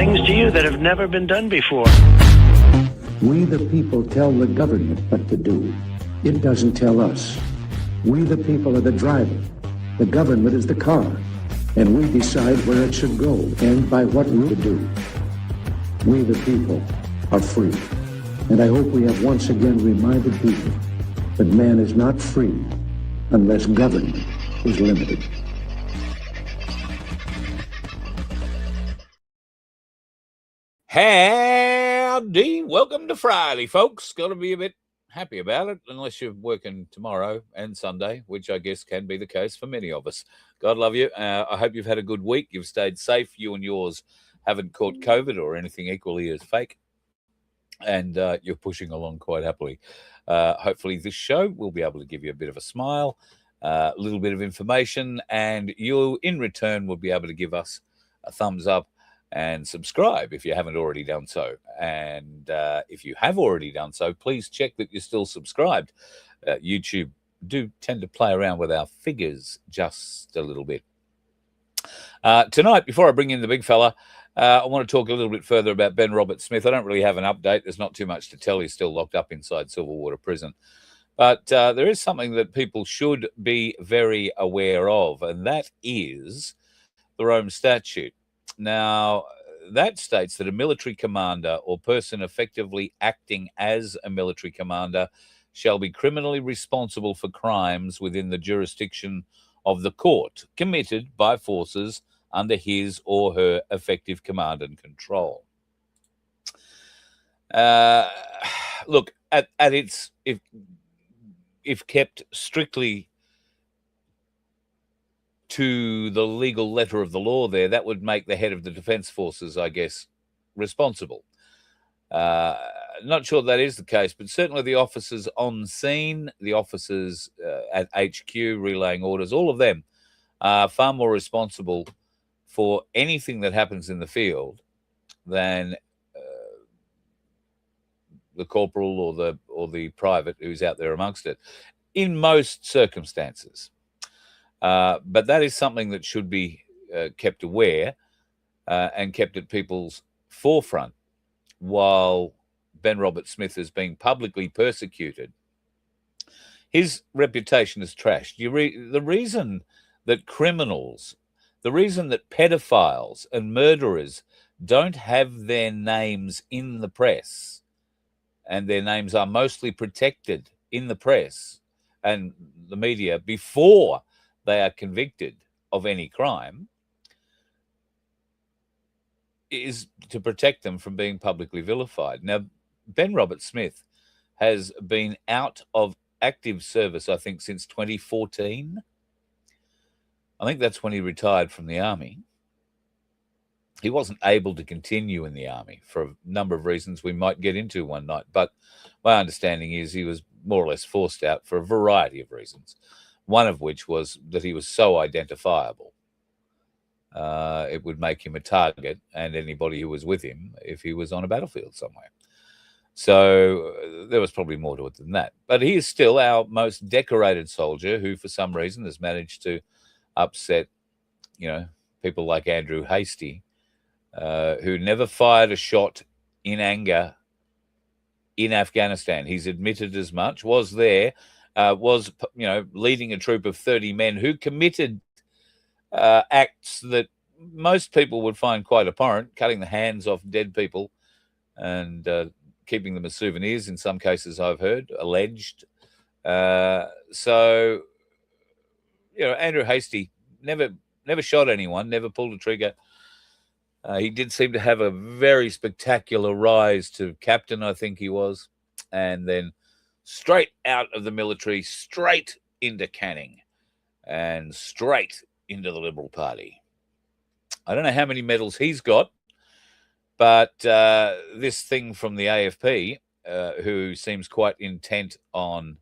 things to you that have never been done before. We the people tell the government what to do. It doesn't tell us. We the people are the driver. The government is the car. And we decide where it should go and by what route to do. We the people are free. And I hope we have once again reminded people that man is not free unless government is limited. Howdy, welcome to Friday, folks. Got to be a bit happy about it, unless you're working tomorrow and Sunday, which I guess can be the case for many of us. God love you. I hope you've had a good week. You've stayed safe. You and yours haven't caught COVID or anything equally as fake. And you're pushing along quite happily. Hopefully this show will be able to give you a bit of a smile, a little bit of information, and you, in return, will be able to give us a thumbs up and subscribe if you haven't already done so. And if you have already done so, please check that you're still subscribed. YouTube do tend to play around with our figures just a little bit. Tonight, before I bring in the big fella, I want to talk a little bit further about Ben Roberts-Smith. I don't really have an update. There's not too much to tell. He's still locked up inside Silverwater Prison. But there is something that people should be very aware of, and that is the Rome Statute. Now, that states that a military commander or person effectively acting as a military commander shall be criminally responsible for crimes within the jurisdiction of the court committed by forces under his or her effective command and control. Look, at its, if kept strictly to the legal letter of the law there, that would make the head of the Defence Forces, I guess, responsible. Not sure that is the case, but certainly the officers on scene, the officers at HQ relaying orders, all of them are far more responsible for anything that happens in the field than the corporal or the private who's out there amongst it, in most circumstances. But that is something that should be kept aware and kept at people's forefront while Ben Roberts-Smith is being publicly persecuted. His reputation is trashed. The reason that criminals, the reason that pedophiles and murderers don't have their names in the press, and their names are mostly protected in the press and the media before they are convicted of any crime, is to protect them from being publicly vilified. Now, Ben Roberts-Smith has been out of active service, I think, since 2014. I think that's when he retired from the Army. He wasn't able to continue in the Army for a number of reasons we might get into one night, but my understanding is he was more or less forced out for a variety of reasons. One of which was that he was so identifiable. It would make him a target, and anybody who was with him if he was on a battlefield somewhere. So there was probably more to it than that. But he is still our most decorated soldier who, for some reason, has managed to upset, people like Andrew Hastie, who never fired a shot in anger in Afghanistan. He's admitted as much, was there, was leading a troop of 30 men who committed acts that most people would find quite abhorrent, cutting the hands off dead people and keeping them as souvenirs, in some cases I've heard, alleged. So, Andrew Hastie never shot anyone, never pulled a trigger. He did seem to have a very spectacular rise to captain, I think he was, and then straight out of the military, straight into Canning, and straight into the Liberal Party. I don't know how many medals he's got, but this thing from the AFP, who seems quite intent on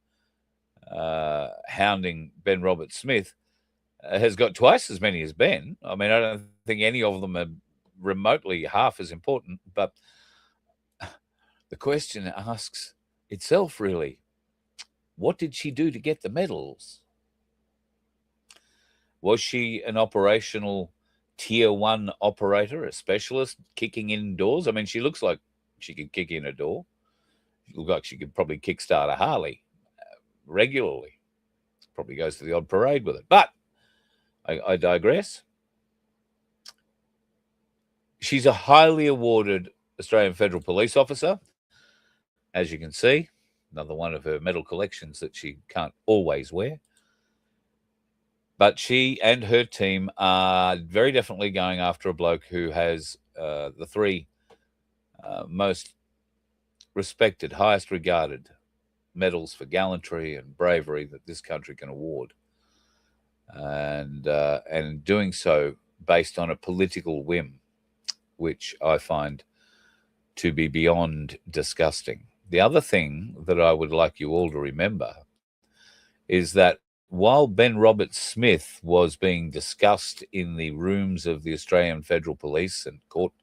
hounding Ben Roberts-Smith, has got twice as many as Ben. I mean, I don't think any of them are remotely half as important, but the question asks itself, really, what did she do to get the medals? Was she an operational tier 1 operator, a specialist kicking in doors. I mean, she looks like she could kick in a door. She looks like she could probably kickstart a Harley regularly. Probably goes to the odd parade with it. But I digress. She's a highly awarded Australian Federal Police officer. As you can see, another one of her medal collections that she can't always wear. But she and her team are very definitely going after a bloke who has the three most respected, highest regarded medals for gallantry and bravery that this country can award. And doing so based on a political whim, which I find to be beyond disgusting. The other thing that I would like you all to remember is that while Ben Roberts-Smith was being discussed in the rooms of the Australian Federal Police and court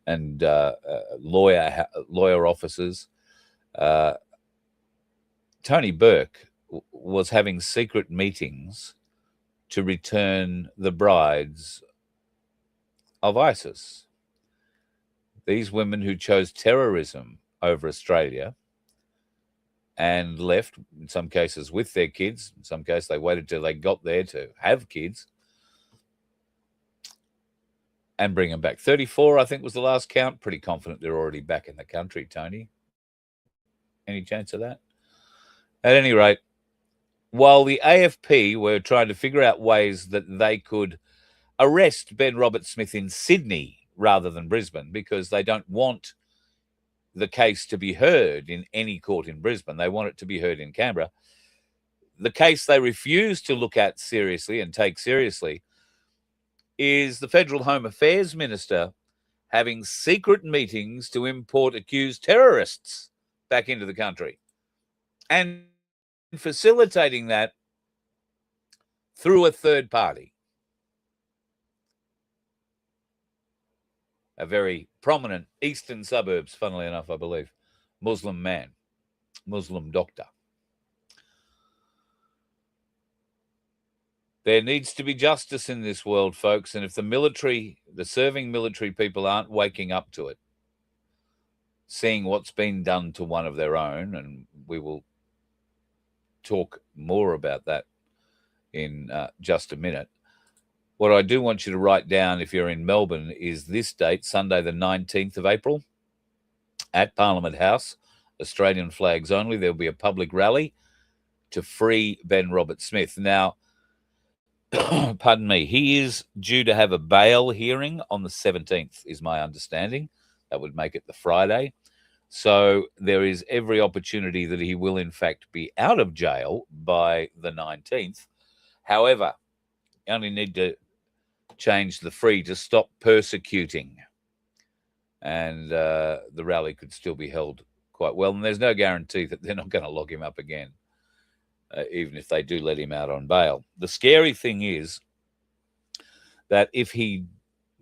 and lawyer officers, Tony Burke was having secret meetings to return the brides of ISIS. These women who chose terrorism over Australia and left, in some cases with their kids, in some cases they waited till they got there to have kids, and bring them back. 34, I think, was the last count. Pretty confident they're already back in the country, Tony. Any chance of that? At any rate, while the AFP were trying to figure out ways that they could arrest Ben Roberts-Smith in Sydney rather than Brisbane, because they don't want the case to be heard in any court in Brisbane. They want it to be heard in Canberra. The case they refuse to look at seriously and take seriously is the Federal Home Affairs Minister having secret meetings to import accused terrorists back into the country and facilitating that through a third party. A very prominent eastern suburbs, funnily enough, I believe, Muslim man, Muslim doctor. There needs to be justice in this world, folks, and if the military, the serving military people aren't waking up to it, seeing what's been done to one of their own, and we will talk more about that in just a minute. What I do want you to write down if you're in Melbourne is this date, Sunday the 19th of April, at Parliament House, Australian flags only. There'll be a public rally to free Ben Roberts-Smith. Now, pardon me, he is due to have a bail hearing on the 17th, is my understanding. That would make it the Friday. So there is every opportunity that he will, in fact, be out of jail by the 19th. However, you only need to change the free to stop persecuting, and the rally could still be held quite well. And there's no guarantee that they're not going to lock him up again, even if they do let him out on bail. The scary thing is that if he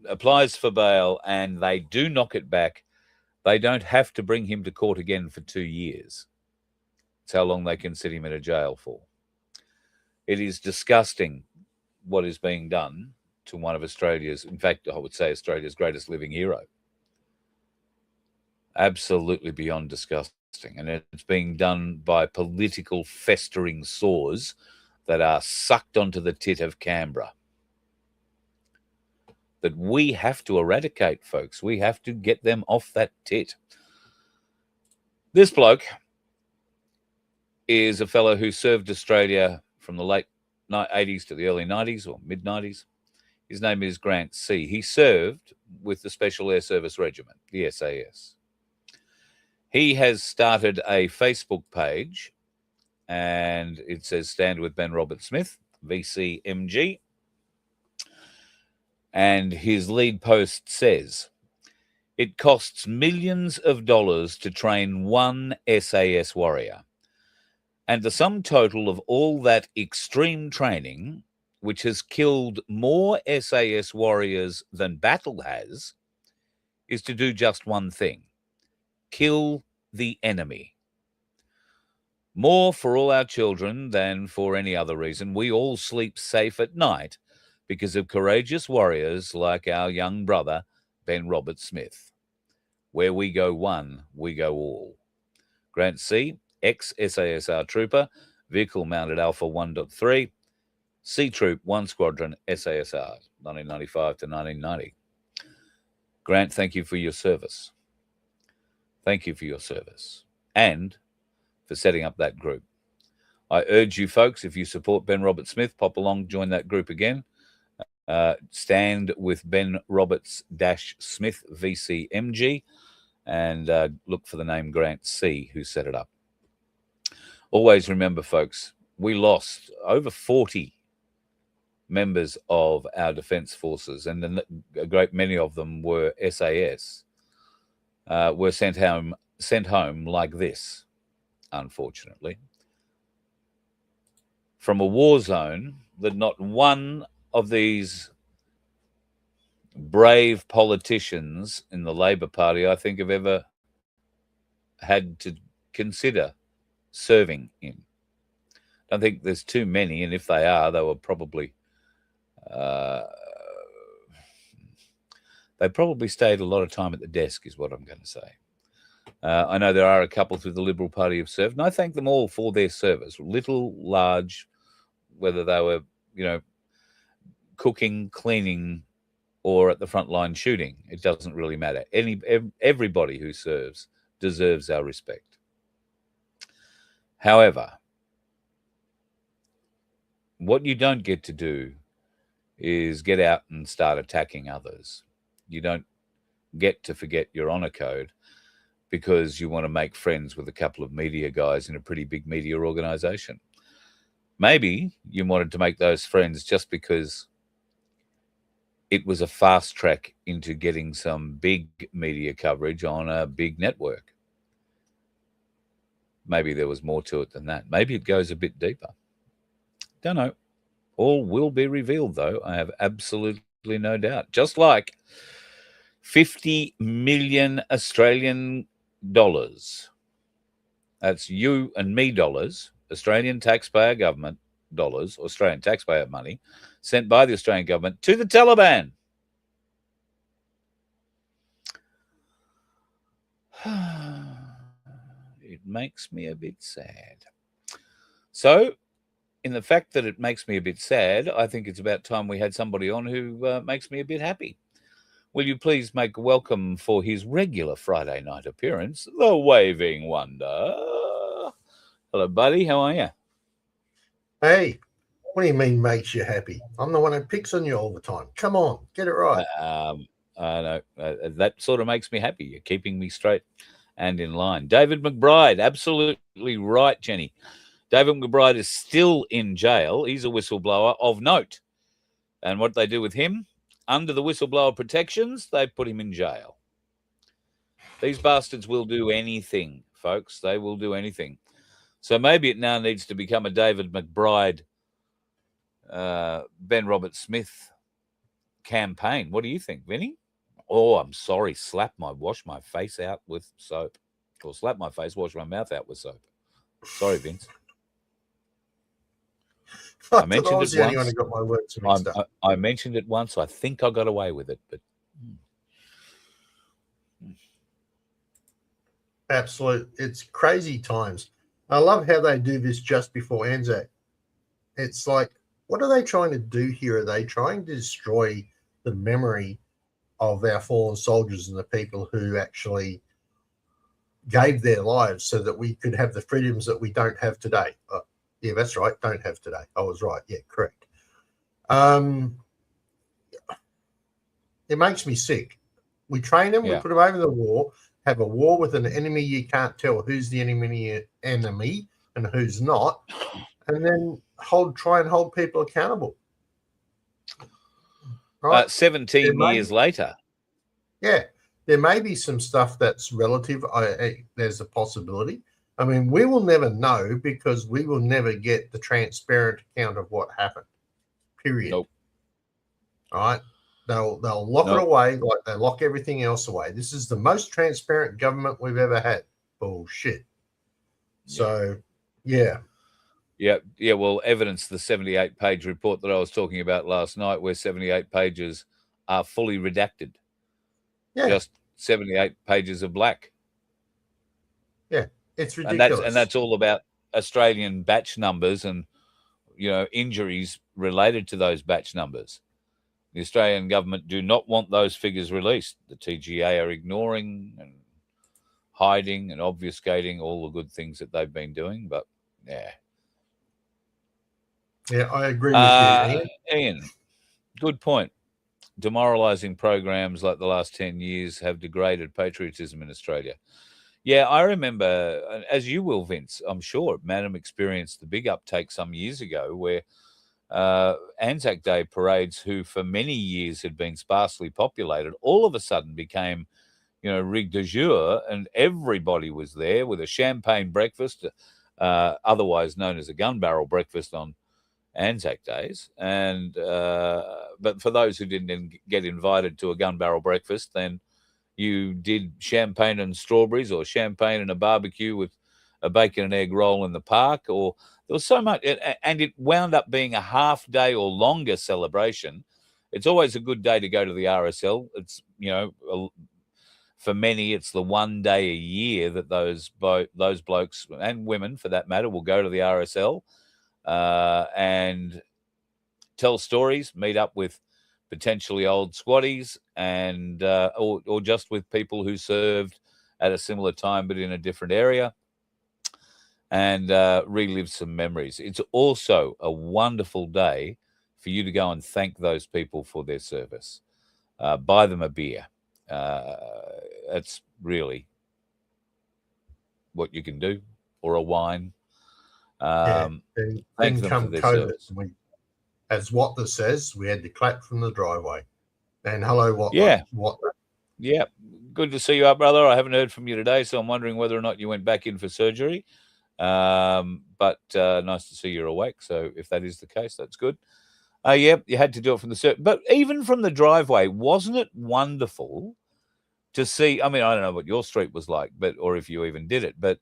applies for bail and they do knock it back, they don't have to bring him to court again for 2 years. It's how long they can sit him in a jail for. It is disgusting what is being done to one of Australia's, in fact, I would say Australia's greatest living hero. Absolutely beyond disgusting. And it's being done by political festering sores that are sucked onto the tit of Canberra, that we have to eradicate, folks. We have to get them off that tit. This bloke is a fellow who served Australia from the late 80s to the early 90s or mid-90s. His name is Grant C. He served with the Special Air Service Regiment, the SAS. He has started a Facebook page, and it says Stand with Ben Roberts-Smith, VCMG. And his lead post says, it costs millions of dollars to train one SAS warrior. And the sum total of all that extreme training, which has killed more SAS warriors than battle has, is to do just one thing: kill the enemy. More for all our children than for any other reason. We all sleep safe at night because of courageous warriors like our young brother, Ben Robert Smith. Where we go one, we go all. Grant C, ex-SASR Trooper, Vehicle Mounted Alpha 1.3, C Troop 1 Squadron, SASR, 1995 to 1990. Grant, thank you for your service. Thank you for your service and for setting up that group. I urge you folks, if you support Ben Robert Smith, pop along, join that group again. Stand with Ben Roberts-Smith VCMG and look for the name Grant C, who set it up. Always remember, folks, we lost over 40 members of our defense forces, and a great many of them were SAS, were sent home like this, unfortunately, from a war zone that not one of these brave politicians in the Labor Party, I think, have ever had to consider serving in. I don't think there's too many, and if they are, they were probably they probably stayed a lot of time at the desk, is what I'm going to say. I know there are a couple through the Liberal Party who've served, and I thank them all for their service, little, large, whether they were, cooking, cleaning, or at the front line shooting. It doesn't really matter. Everybody who serves deserves our respect. However, what you don't get to do is get out and start attacking others. You don't get to forget your honor code because you want to make friends with a couple of media guys in a pretty big media organization. Maybe you wanted to make those friends just because it was a fast track into getting some big media coverage on a big network. Maybe there was more to it than that. Maybe it goes a bit deeper. Don't know. All will be revealed, though. I have absolutely no doubt. Just like 50 million Australian dollars. That's you and me dollars, Australian taxpayer government dollars, Australian taxpayer money, sent by the Australian government to the Taliban. It makes me a bit sad. So, in the fact that it makes me a bit sad, I think it's about time we had somebody on who makes me a bit happy. Will you please make welcome for his regular Friday night appearance, the Waving Wonder. Hello, buddy. How are you? Hey, what do you mean makes you happy? I'm the one who picks on you all the time. Come on, get it right. I know. That sort of makes me happy. You're keeping me straight and in line. David McBride, absolutely right, Jenny. David McBride is still in jail. He's a whistleblower of note. And what they do with him, under the whistleblower protections, they put him in jail. These bastards will do anything, folks. They will do anything. So maybe it now needs to become a David McBride, Ben Robert Smith campaign. What do you think, Vinny? Oh, I'm sorry. Wash my face out with soap. Or slap my face, wash my mouth out with soap. Sorry, Vince. I mentioned it once. Got my words mixed up. I mentioned it once. I think I got away with it, but absolute. It's crazy times. I love how they do this just before Anzac. It's like, what are they trying to do here? Are they trying to destroy the memory of our fallen soldiers and the people who actually gave their lives so that we could have the freedoms that we don't have today? Yeah, that's right. Don't have today. I was right. Yeah, correct. It makes me sick. We train them. We put them over the war. Have a war with an enemy you can't tell who's the enemy and who's not, and then try and hold people accountable. Right? 17 years later. Yeah, there may be some stuff that's relative. There's a possibility. I mean, we will never know because we will never get the transparent account of what happened. Period. Nope. All right. They'll lock it away like they lock everything else away. This is the most transparent government we've ever had. Bullshit. So, yeah. Yeah. Well, evidence the 78-page report that I was talking about last night, where 78 pages are fully redacted. Yeah. Just 78 pages of black. Yeah, it's ridiculous. And that's all about Australian batch numbers and, injuries related to those batch numbers. The Australian government do not want those figures released. The TGA are ignoring and hiding and obfuscating all the good things that they've been doing. But, yeah. Yeah, I agree with you, Ian, good point. Demoralising programs like the last 10 years have degraded patriotism in Australia. Yeah, I remember, as you will, Vince, I'm sure, Madam experienced the big uptake some years ago where Anzac Day parades, who for many years had been sparsely populated, all of a sudden became, rigue de jour, and everybody was there with a champagne breakfast, otherwise known as a gun barrel breakfast on Anzac Days. And but for those who didn't get invited to a gun barrel breakfast, then you did champagne and strawberries, or champagne and a barbecue with a bacon and egg roll in the park, or there was so much, and it wound up being a half day or longer celebration. It's always a good day to go to the RSL. It's, for many, it's the one day a year that those blokes and women, for that matter, will go to the RSL and tell stories, meet up with potentially old squatties, and or just with people who served at a similar time but in a different area, and relive some memories. It's also a wonderful day for you to go and thank those people for their service. Buy them a beer. That's really what you can do, or a wine. Then thank them come for their COVID. service. As Watler says, we had to clap from the driveway. And hello, Watler. Yeah. Watler. Yeah. Good to see you up, brother. I haven't heard from you today, so I'm wondering whether or not you went back in for surgery. But nice to see you're awake. So if that is the case, that's good. Yeah, you had to do it from the but even from the driveway, wasn't it wonderful to see? I mean, I don't know what your street was like, or if you even did it, but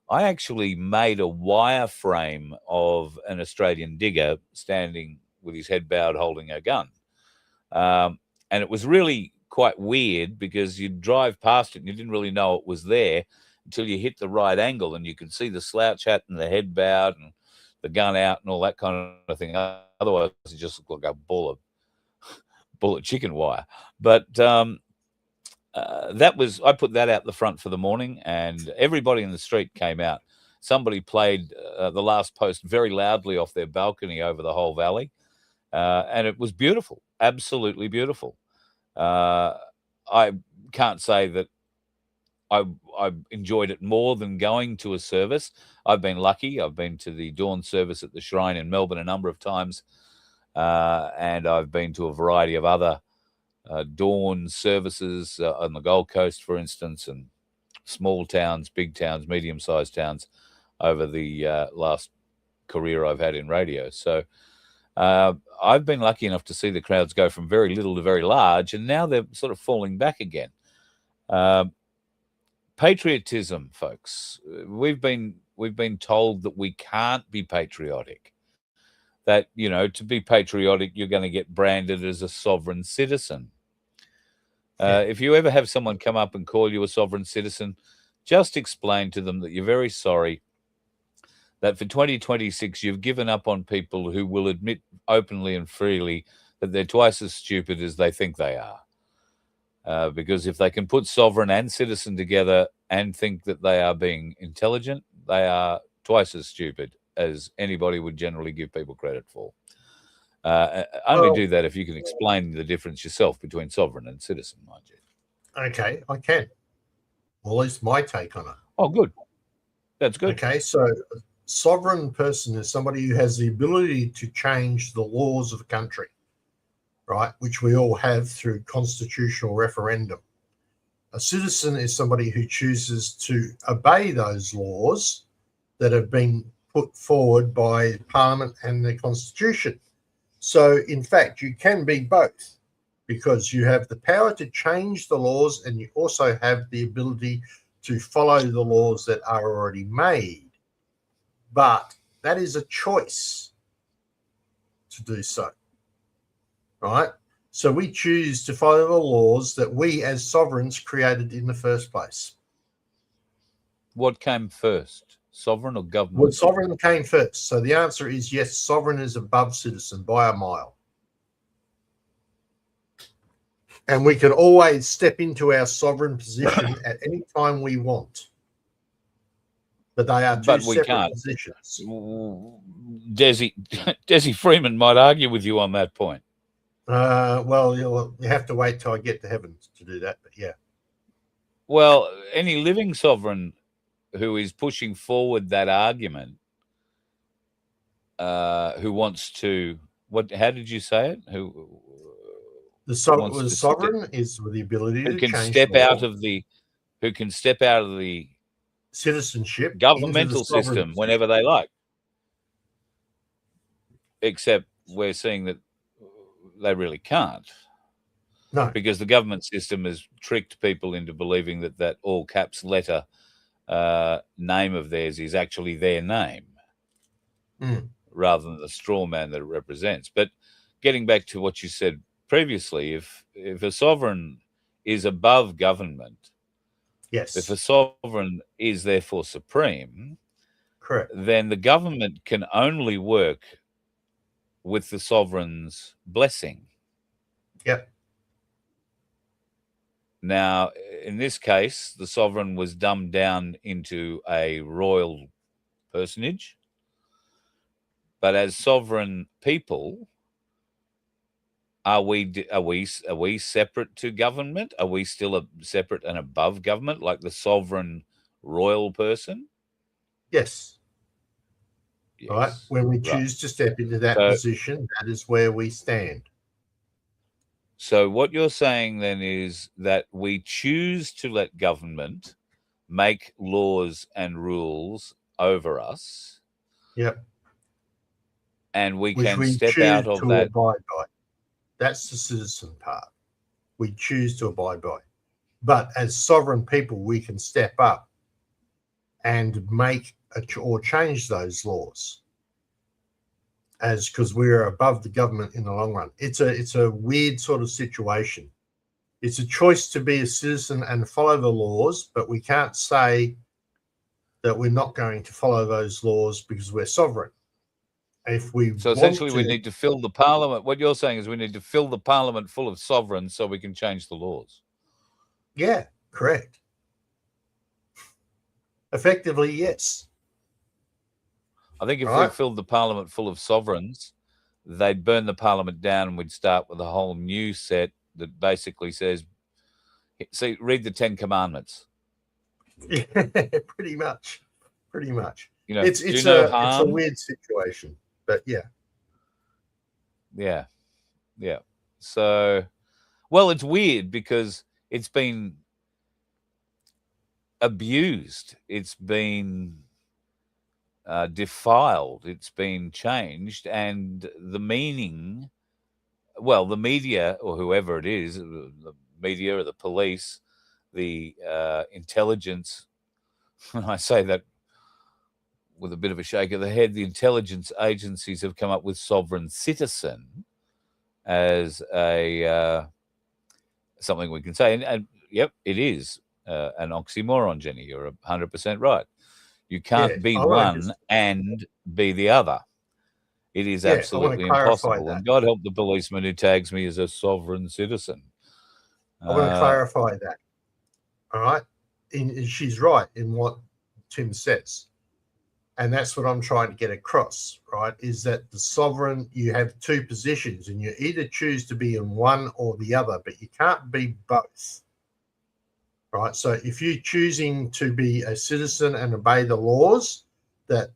I actually made a wireframe of an Australian digger standing with his head bowed, holding a gun. And it was really quite weird because you'd drive past it and you didn't really know it was there until you hit the right angle, and you could see the slouch hat and the head bowed and the gun out and all that kind of thing. Otherwise, it just looked like a ball of chicken wire. But I put that out the front for the morning, and everybody in the street came out. Somebody played the last post very loudly off their balcony over the whole valley, and it was beautiful, absolutely beautiful. I can't say that I enjoyed it more than going to a service. I've been lucky. I've been to the dawn service at the Shrine in Melbourne a number of times, and I've been to a variety of other dawn services on the Gold Coast, for instance, and small towns, big towns, medium-sized towns over the last career I've had in radio. So I've been lucky enough to see the crowds go from very little to very large, and now they're sort of falling back again. Patriotism, folks. We've been told that we can't be patriotic. That, to be patriotic, you're going to get branded as a sovereign citizen. If you ever have someone come up and call you a sovereign citizen, just explain to them that you're very sorry, that for 2026 you've given up on people who will admit openly and freely that they're twice as stupid as they think they are. Because if they can put sovereign and citizen together and think that they are being intelligent, they are twice as stupid as anybody would generally give people credit for. Only do that if you can explain the difference yourself between sovereign and citizen, mind you. Okay, I can. Well, at least my take on it. Oh, good. That's good. Okay, so a sovereign person is somebody who has the ability to change the laws of a country, right, which we all have through constitutional referendum. A citizen is somebody who chooses to obey those laws that have been put forward by Parliament and the Constitution. So, in fact, you can be both, because you have the power to change the laws and you also have the ability to follow the laws that are already made. But That is a choice to do so, right? So we choose to follow the laws that we as sovereigns created in the first place. What came first, sovereign or government? Well, sovereign came first. So the answer is yes, sovereign is above citizen by a mile. And we can always step into our sovereign position at any time we want. But they are two separate positions. Desi Freeman might argue with you on that point. Well, you have to wait till I get to heaven to do that, but yeah. Well, any living sovereign who is pushing forward that argument, who wants to, how did you say it? The sovereign is with the ability to change who can step out of the citizenship governmental system whenever they like. Except we're seeing that they really can't. No. Because the government system has tricked people into believing that all caps letter name of theirs is actually their name, rather than the straw man that it represents. But getting back to what you said previously, if a sovereign is above government, yes, if a sovereign is therefore supreme, correct, then the government can only work with the sovereign's blessing. Yep. Now, in this case, the sovereign was dumbed down into a royal personage, but as sovereign people, are we separate to government? Are we still separate and above government, like the sovereign royal person? Yes. Yes. Right. When we choose to step into that position, that is where we stand. So what you're saying then is that we choose to let government make laws and rules over us. Yep. And we can step out of that. Abide by. That's the citizen part. We choose to abide by. But as sovereign people, we can step up and make or change those laws, because we're above the government in the long run. It's a weird sort of situation. It's a choice to be a citizen and follow the laws, but we can't say that we're not going to follow those laws because we're sovereign. So essentially we need to fill the parliament. What you're saying is we need to fill the parliament full of sovereigns so we can change the laws. Yeah, correct. Effectively, yes. I think if we filled the parliament full of sovereigns, they'd burn the parliament down and we'd start with a whole new set that basically says, see, read the 10 Commandments. Yeah, pretty much. You know, it's a weird situation, but yeah. Yeah. So, well, it's weird because it's been abused. It's been defiled. It's been changed. And the meaning, well, the media or whoever it is, the media or the police, the intelligence, and I say that with a bit of a shake of the head, the intelligence agencies have come up with sovereign citizen as a something we can say. And yep, it is an oxymoron, Jenny. You're 100% right. You can't be one and be the other. It is absolutely impossible. And God help the policeman who tags me as a sovereign citizen. I want to clarify that. All right. She's right in what Tim says. And that's what I'm trying to get across, right? Is that the sovereign, you have two positions and you either choose to be in one or the other, but you can't be both. Right. So if you're choosing to be a citizen and obey the laws that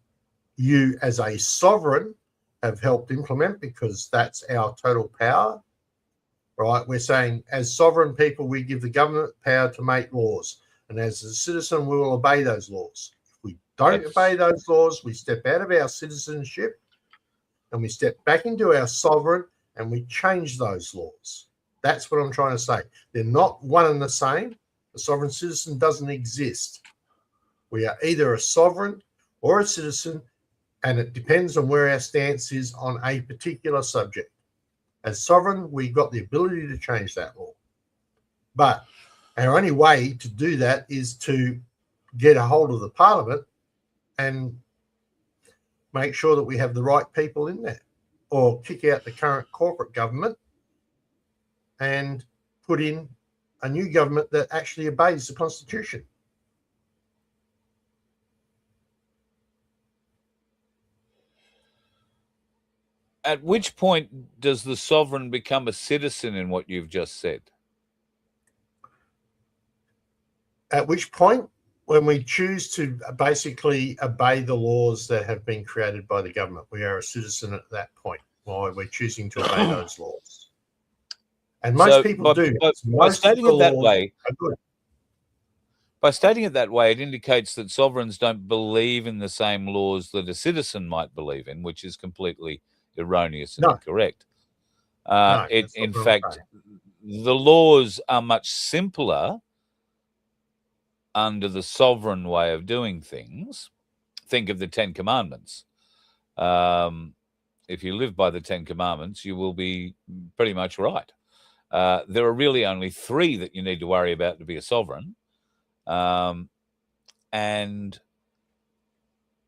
you as a sovereign have helped implement, because that's our total power, right? We're saying as sovereign people, we give the government power to make laws. And as a citizen, we will obey those laws. If we don't obey those laws, we step out of our citizenship and we step back into our sovereign and we change those laws. That's what I'm trying to say. They're not one and the same. A sovereign citizen doesn't exist. We are either a sovereign or a citizen And it depends on where our stance is on a particular subject. As sovereign, we've got the ability to change that law. But our only way to do that is to get a hold of the parliament and make sure that we have the right people in there, or kick out the current corporate government and put in a new government that actually obeys the Constitution. At which point does the sovereign become a citizen in what you've just said? At which point, when we choose to basically obey the laws that have been created by the government, we are a citizen at that point while we're choosing to obey those laws. And most people do. By stating it that way, are good. By stating it that way, it indicates that sovereigns don't believe in the same laws that a citizen might believe in, which is completely erroneous and incorrect. In fact, the laws are much simpler under the sovereign way of doing things. Think of the 10 Commandments. If you live by the 10 Commandments, you will be pretty much right. There are really only 3 that you need to worry about to be a sovereign. And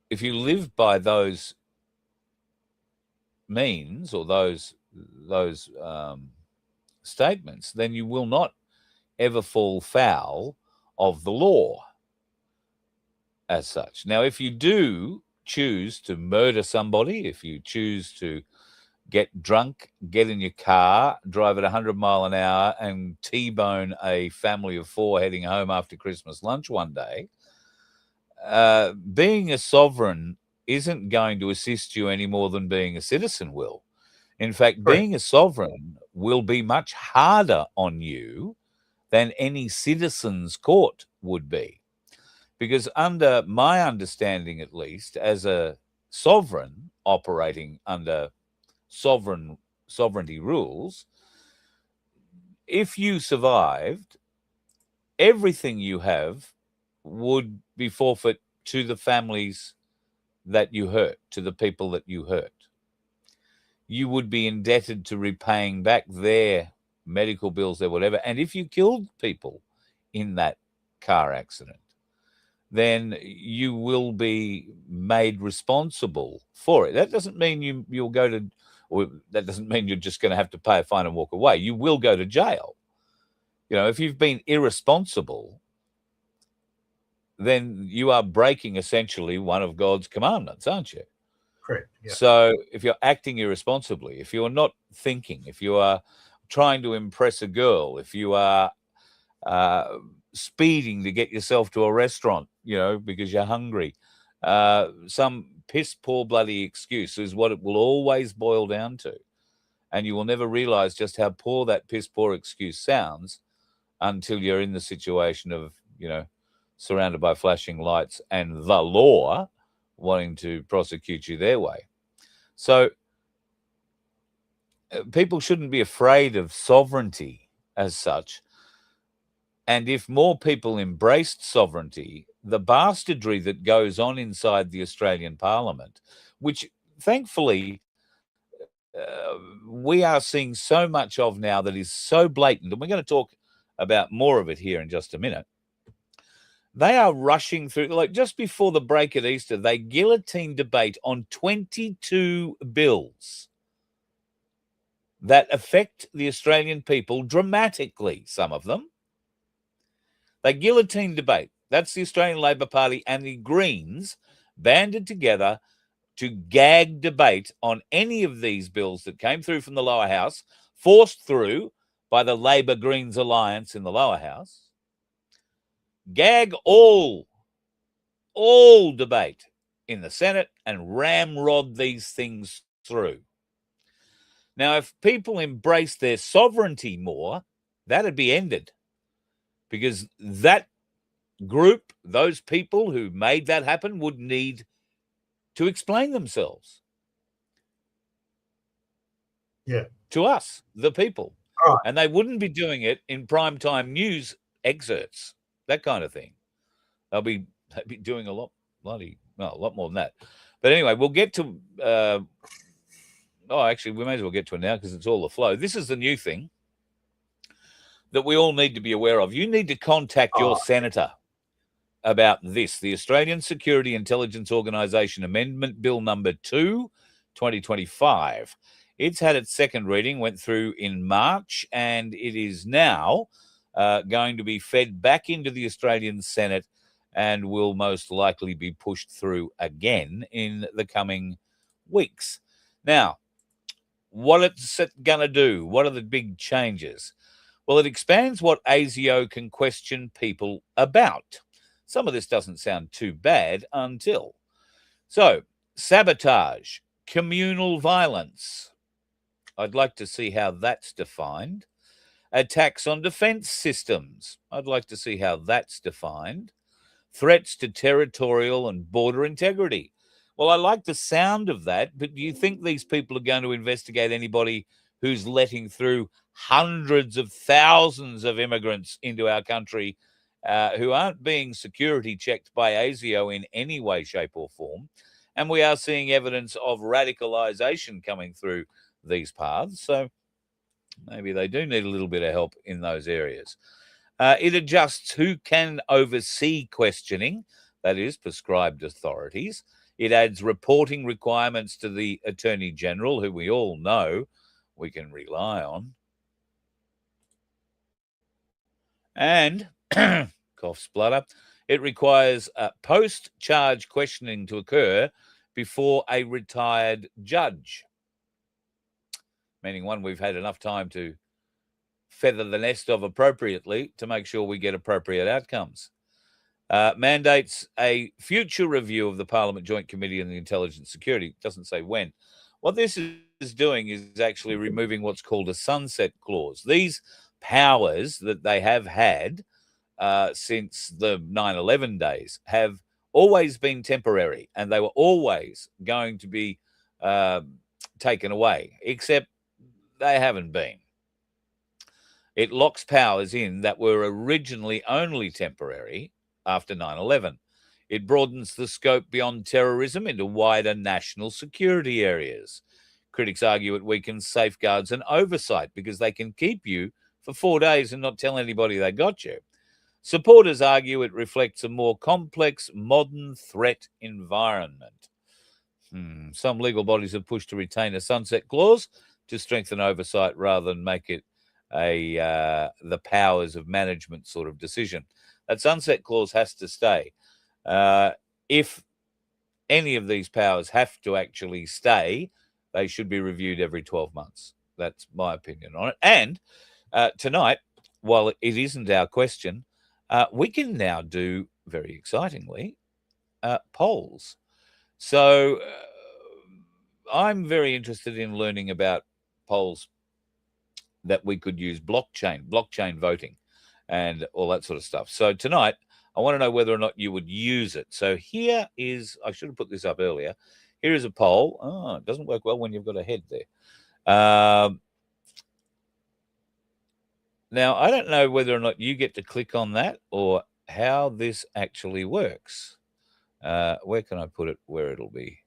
if you live by those means or those statements, then you will not ever fall foul of the law as such. Now, if you do choose to murder somebody, if you choose to get drunk, get in your car, drive at 100 miles an hour and T-bone a family of 4 heading home after Christmas lunch one day, being a sovereign isn't going to assist you any more than being a citizen will. In fact, being a sovereign will be much harder on you than any citizen's court would be. Because under my understanding, at least, as a sovereign operating under sovereignty rules, if you survived, everything you have would be forfeit to the families that you hurt, to the people that you hurt. You would be indebted to repaying back their medical bills, their whatever. And if you killed people in that car accident, then you will be made responsible for it. That doesn't mean you'll go to, or that doesn't mean you're just going to have to pay a fine and walk away. You will go to jail. You know, if you've been irresponsible, then you are breaking essentially one of God's commandments, aren't you? Correct. Yeah. So if you're acting irresponsibly, if you're not thinking, if you are trying to impress a girl, if you are speeding to get yourself to a restaurant, you know, because you're hungry, some piss poor bloody excuse is what it will always boil down to. And you will never realize just how poor that piss poor excuse sounds until you're in the situation of, you know, surrounded by flashing lights and the law wanting to prosecute you their way. So people shouldn't be afraid of sovereignty as such. And if more people embraced sovereignty, the bastardry that goes on inside the Australian Parliament, which thankfully we are seeing so much of now that is so blatant, and we're going to talk about more of it here in just a minute. They are rushing through, like just before the break at Easter, they guillotine debate on 22 bills that affect the Australian people dramatically, some of them. They guillotine debate. That's the Australian Labor Party and the Greens banded together to gag debate on any of these bills that came through from the lower house, forced through by the Labor Greens alliance in the lower house. Gag all debate in the Senate and ramrod these things through. Now, if people embrace their sovereignty more, that'd be ended, because that group, those people who made that happen, would need to explain themselves. Yeah. To us, the people. Right. And they wouldn't be doing it in primetime news excerpts, that kind of thing. They'd be doing a lot more than that. But anyway, we'll get to. Actually, we may as well get to it now because it's all the flow. This is the new thing that we all need to be aware of. You need to contact your senator about this. The Australian Security Intelligence Organisation Amendment Bill number 2, 2025. It's had its second reading, went through in March, and it is now going to be fed back into the Australian Senate and will most likely be pushed through again in the coming weeks. Now, what it's going to do, what are the big changes? Well, it expands what ASIO can question people about. Some of this doesn't sound too bad until. So, sabotage, communal violence. I'd like to see how that's defined. Attacks on defence systems. I'd like to see how that's defined. Threats to territorial and border integrity. Well, I like the sound of that, but do you think these people are going to investigate anybody who's letting through hundreds of thousands of immigrants into our country who aren't being security checked by ASIO in any way, shape, or form? And we are seeing evidence of radicalisation coming through these paths. So maybe they do need a little bit of help in those areas. It adjusts who can oversee questioning, that is, prescribed authorities. It adds reporting requirements to the Attorney General, who we all know we can rely on. And, cough splutter, it requires post-charge questioning to occur before a retired judge. Meaning one we've had enough time to feather the nest of appropriately to make sure we get appropriate outcomes. Mandates a future review of the Parliament Joint Committee on the Intelligence Security. It doesn't say when. What this is doing is actually removing what's called a sunset clause. These powers that they have had since the 9/11 days have always been temporary, and they were always going to be taken away, except they haven't been. It locks powers in that were originally only temporary after 9/11. It broadens the scope beyond terrorism into wider national security areas. Critics argue it weakens safeguards and oversight because they can keep you for 4 days and not tell anybody they got you. Supporters argue it reflects a more complex, modern threat environment. Some legal bodies have pushed to retain a sunset clause to strengthen oversight rather than make it the powers of management sort of decision. That sunset clause has to stay. If any of these powers have to actually stay, they should be reviewed every 12 months. That's my opinion on it. And tonight, while it isn't our question, we can now do, very excitingly, polls. So I'm very interested in learning about polls that we could use blockchain voting and all that sort of stuff. So tonight, I want to know whether or not you would use it. So here is, I should have put this up earlier. Here is a poll. Oh, it doesn't work well when you've got a head there. Now, I don't know whether or not you get to click on that or how this actually works. Where can I put it where it'll be?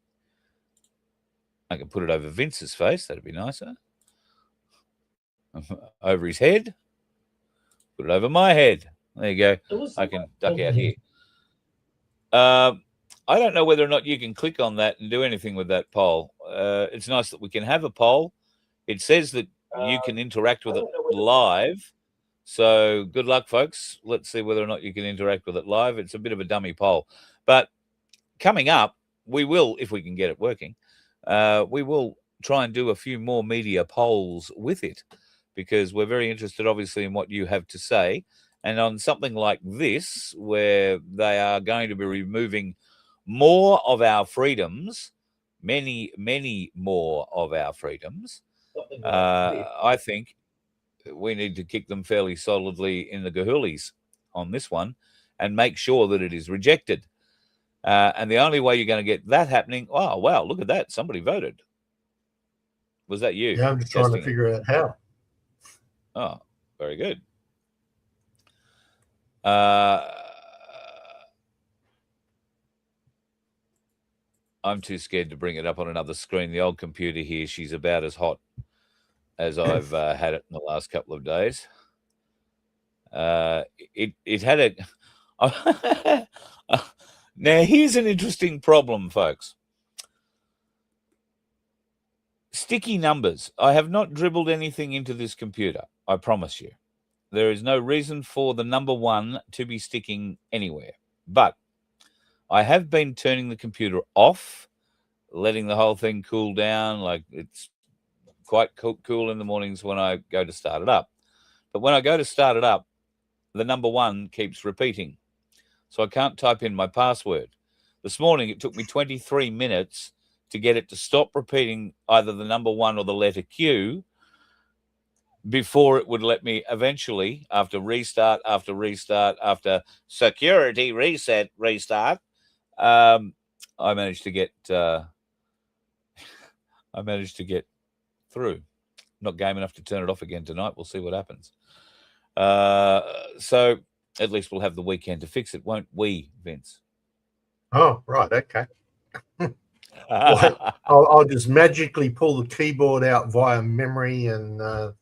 I can put it over Vince's face. That'd be nicer. Over his head. Put it over my head. There you go. I can duck out here. I don't know whether or not you can click on that and do anything with that poll. It's nice that we can have a poll. It says that you can interact with it live. So good luck, folks. Let's see whether or not you can interact with it live. It's a bit of a dummy poll. But coming up, we will, if we can get it working, we will try and do a few more media polls with it, because we're very interested, obviously, in what you have to say. And on something like this, where they are going to be removing more of our freedoms, many, many more of our freedoms, I think we need to kick them fairly solidly in the gahoolies on this one and make sure that it is rejected. And the only way you're going to get that happening, oh, wow, look at that. Somebody voted. Was that you? Yeah, I'm just trying to figure out how. Oh, very good. I'm too scared to bring it up on another screen. The old computer here, she's about as hot as I've had it in the last couple of days. It had a... Now, here's an interesting problem, folks. Sticky numbers. I have not dribbled anything into this computer, I promise you. There is no reason for the number 1 to be sticking anywhere. But I have been turning the computer off, letting the whole thing cool down. Like, it's quite cool in the mornings when I go to start it up. But when I go to start it up, the number 1 keeps repeating. So I can't type in my password. This morning, it took me 23 minutes to get it to stop repeating either the number 1 or the letter Q before it would let me eventually, after security restart, I managed to get through. Not game enough to turn it off again tonight. We'll see what happens. So at least we'll have the weekend to fix it, won't we, Vince? Oh, right. Okay. Well, I'll just magically pull the keyboard out via memory and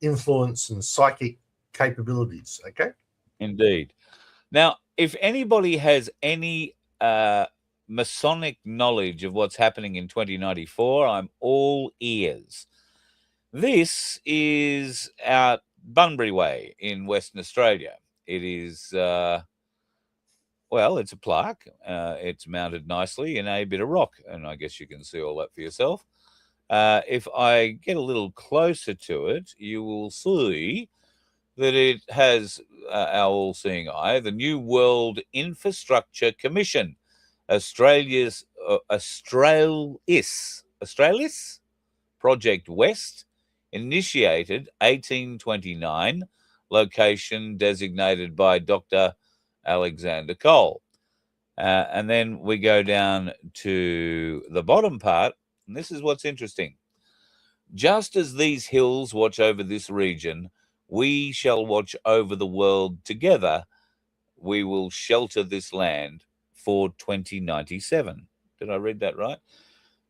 influence and psychic capabilities. Okay. Indeed. Now, if anybody has any Masonic knowledge of what's happening in 2094, I'm all ears. This is out Bunbury Way in Western Australia. It is, well, it's a plaque. It's mounted nicely in a bit of rock, and I guess you can see all that for yourself. If I get a little closer to it, you will see that it has our all-seeing eye, the New World Infrastructure Commission, Australia's Project West, initiated 1829, location designated by Dr. Alexander Cole. And then we go down to the bottom part, and this is what's interesting. Just as these hills watch over this region, we shall watch over the world together. We will shelter this land for 2097. Did I read that right?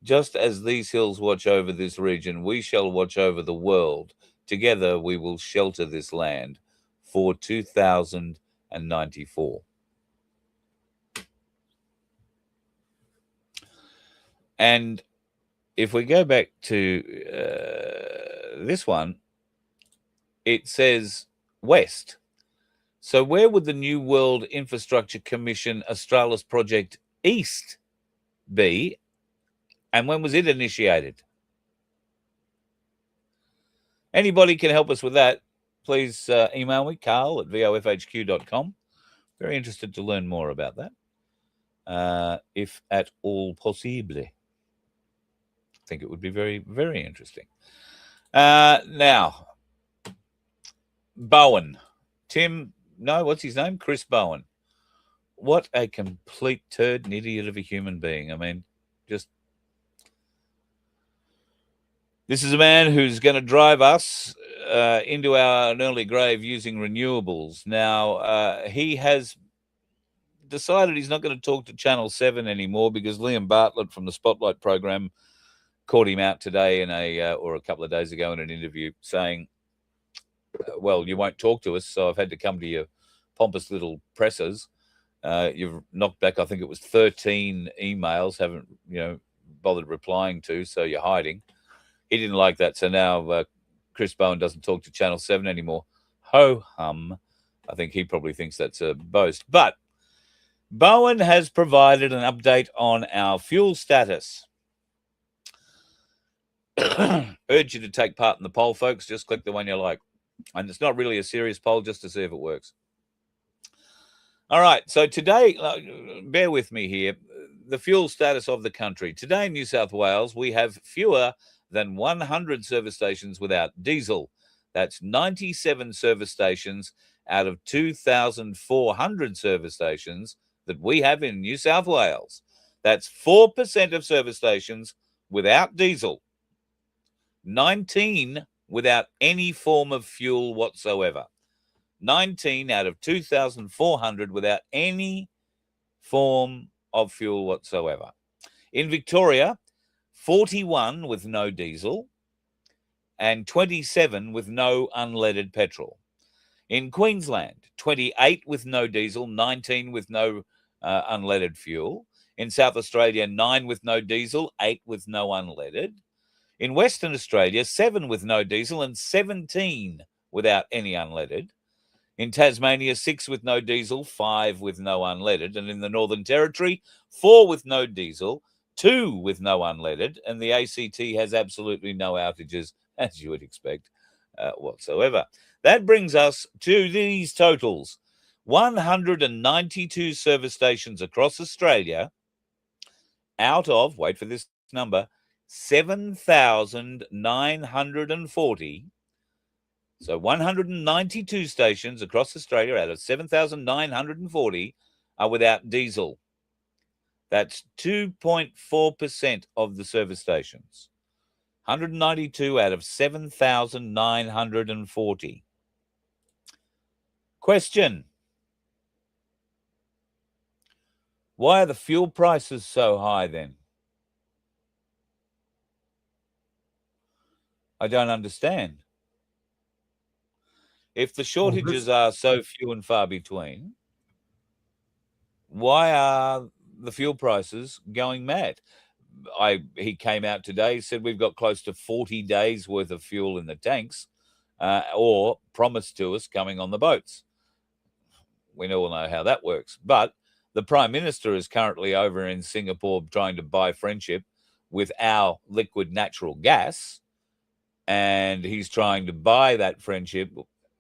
Just as these hills watch over this region, we shall watch over the world. Together we will shelter this land for 2094. And if we go back to this one, it says West. So where would the New World Infrastructure Commission Australis Project East be? And when was it initiated? Anybody can help us with that. Please email me, carl@vofhq.com. Very interested to learn more about that, if at all possible. I think it would be very, very interesting. Now, Bowen. What's his name? Chris Bowen. What a complete turd and idiot of a human being. I mean, just... This is a man who's going to drive us into an early grave using renewables. Now, he has decided he's not going to talk to Channel 7 anymore because Liam Bartlett from the Spotlight program caught him out today in or a couple of days ago in an interview saying, well, you won't talk to us, so I've had to come to your pompous little pressers. You've knocked back, I think it was 13 emails, haven't bothered replying to, so you're hiding. He didn't like that, so now Chris Bowen doesn't talk to Channel 7 anymore. Ho-hum. I think he probably thinks that's a boast. But Bowen has provided an update on our fuel status. Urge you to take part in the poll, folks. Just click the one you like. And it's not really a serious poll, just to see if it works. All right, so today, bear with me here, the fuel status of the country. Today in New South Wales, we have fewer than 100 service stations without diesel. That's 97 service stations out of 2,400 service stations that we have in New South Wales. That's 4% of service stations without diesel. 19 without any form of fuel whatsoever. 19 out of 2,400 without any form of fuel whatsoever. In Victoria, 41 with no diesel and 27 with no unleaded petrol. In Queensland, 28 with no diesel, 19 with no unleaded fuel. In South Australia, 9 with no diesel, 8 with no unleaded. In Western Australia, 7 with no diesel and 17 without any unleaded. In Tasmania, 6 with no diesel, 5 with no unleaded. And in the Northern Territory, 4 with no diesel, 2 with no unleaded. And the ACT has absolutely no outages, as you would expect, whatsoever. That brings us to these totals. 192 service stations across Australia out of, wait for this number, 7,940. So 192 stations across Australia out of 7,940 are without diesel. That's 2.4% of the service stations. 192 out of 7,940. Question. Why are the fuel prices so high then? I don't understand. If the shortages are so few and far between, why are the fuel prices going mad? He came out today, said we've got close to 40 days worth of fuel in the tanks, or promised to us coming on the boats. We all know how that works. But the Prime Minister is currently over in Singapore trying to buy friendship with our liquid natural gas, and he's trying to buy that friendship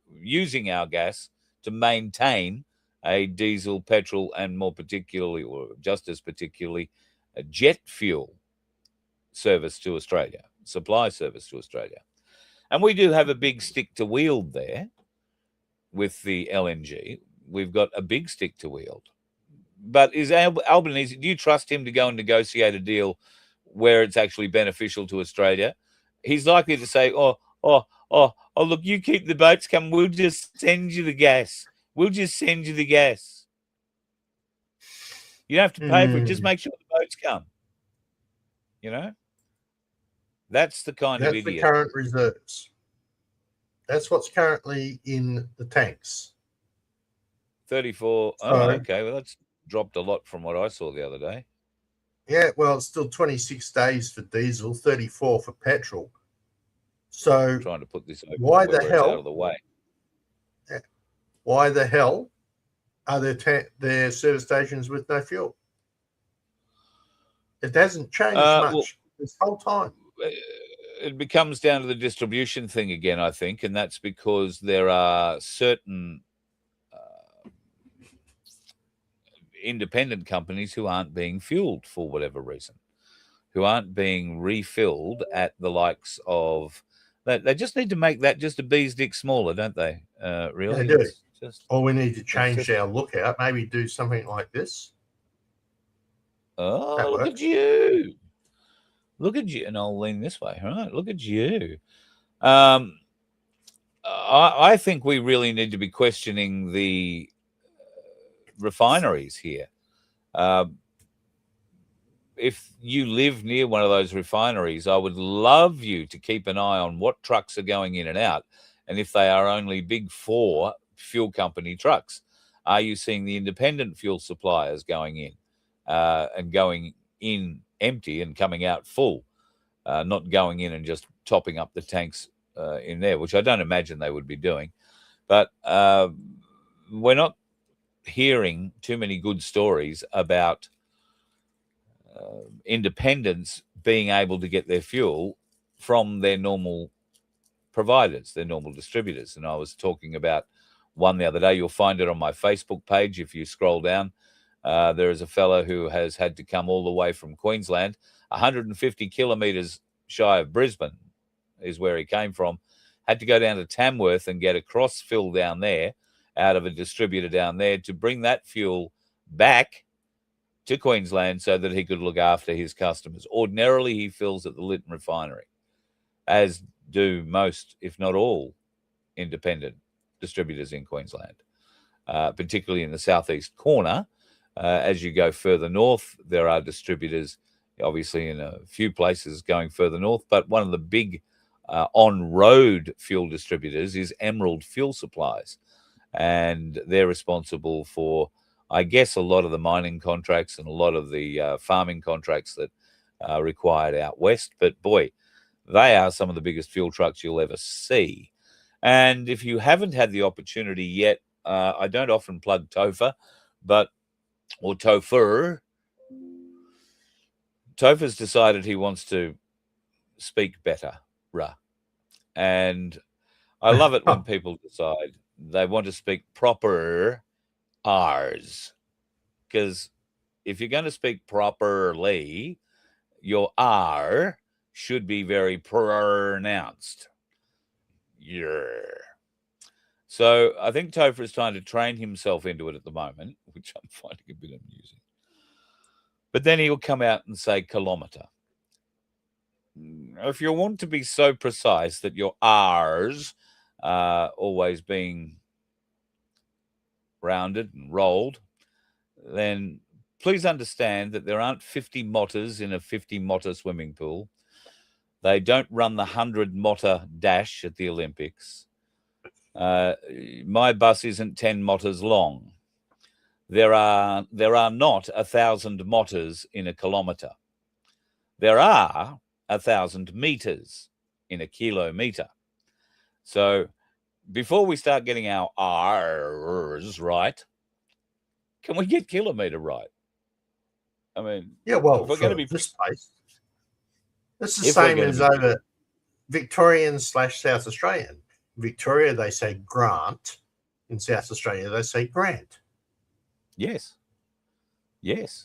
using our gas to maintain a diesel, petrol, and more particularly, or just as particularly, a jet fuel service to Australia, supply service to Australia. And we do have a big stick to wield there with the LNG. We've got a big stick to wield. But is Albanese, do you trust him to go and negotiate a deal where it's actually beneficial to Australia? He's likely to say, oh, look, you keep the boats coming. We'll just send you the gas. We'll just send you the gas. You don't have to pay for it. Just make sure the boats come. You know? That's the kind of idiot. That's the current reserves. That's what's currently in the tanks. 34. Oh, okay. Well, that's dropped a lot from what I saw the other day. Yeah, well, it's still 26 days for diesel, 34 for petrol. So I'm trying to put this over why the hell out of the way? Why the hell are there service stations with no fuel? It hasn't changed much this whole time. It becomes down to the distribution thing again, I think, and that's because there are certain independent companies who aren't being fueled for whatever reason, who aren't being refilled at the likes of. They just need to make that just a bee's dick smaller, don't they? Really? They do. Or we need to change our lookout. Maybe do something like this. Oh, look at you. Look at you. And I'll lean this way. All right. Look at you. I think we really need to be questioning the refineries here. If you live near one of those refineries, I would love you to keep an eye on what trucks are going in and out. And if they are only big four fuel company trucks, are you seeing the independent fuel suppliers going in and going in empty and coming out full, not going in and just topping up the tanks in there, which I don't imagine they would be doing. But we're not hearing too many good stories about independents being able to get their fuel from their normal providers, their normal distributors. And I was talking about one the other day. You'll find it on my Facebook page if you scroll down. There is a fellow who has had to come all the way from Queensland, 150 kilometres shy of Brisbane is where he came from, had to go down to Tamworth and get a cross fill down there out of a distributor down there to bring that fuel back to Queensland so that he could look after his customers. Ordinarily, he fills at the Lytton refinery, as do most, if not all, independent distributors in Queensland, particularly in the southeast corner. As you go further north, there are distributors obviously in a few places going further north. But one of the big on-road fuel distributors is Emerald Fuel Supplies, and they're responsible for, I guess, a lot of the mining contracts and a lot of the farming contracts that are required out west. But boy, they are some of the biggest fuel trucks you'll ever see. And if you haven't had the opportunity yet, I don't often plug Topher, or Topher. Topher's decided he wants to speak better, and I love it when people decide they want to speak proper R's, because if you're going to speak properly, your R should be very pronounced. Yeah. So I think Topher is trying to train himself into it at the moment, which I'm finding a bit amusing. But then he'll come out and say kilometre. If you want to be so precise that your R's are always being rounded and rolled, then please understand that there aren't 50 motters in a 50-motter swimming pool. They don't run the 100-motter dash at the Olympics. My bus isn't 10 motters long. There are not 1,000 motters in a kilometre. There are 1,000 meters in a kilometre. So before we start getting our R's right, can we get kilometre right? I mean, yeah, well, if we're going to be this place, it's the same as over Victorian/South Australian. Victoria, they say grant. In South Australia, they say grant. Yes.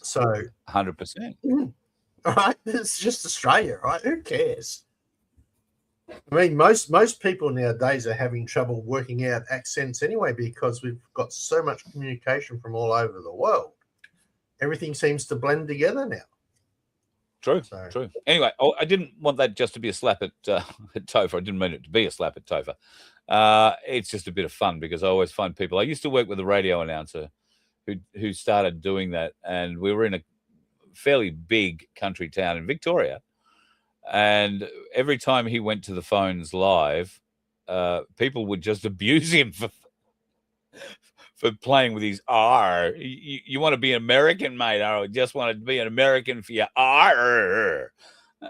So 100%. All right, it's just Australia, right? Who cares? I mean, most people nowadays are having trouble working out accents anyway, because we've got so much communication from all over the world. Everything seems to blend together now. True. Anyway, I didn't want that just to be a slap at Topher. I didn't mean it to be a slap at Topher. It's just a bit of fun, because I always find people. I used to work with a radio announcer who started doing that, and we were in a fairly big country town in Victoria, and every time he went to the phones live, people would just abuse him for playing with his R. You want to be an American, mate? I just want to be an American for your R.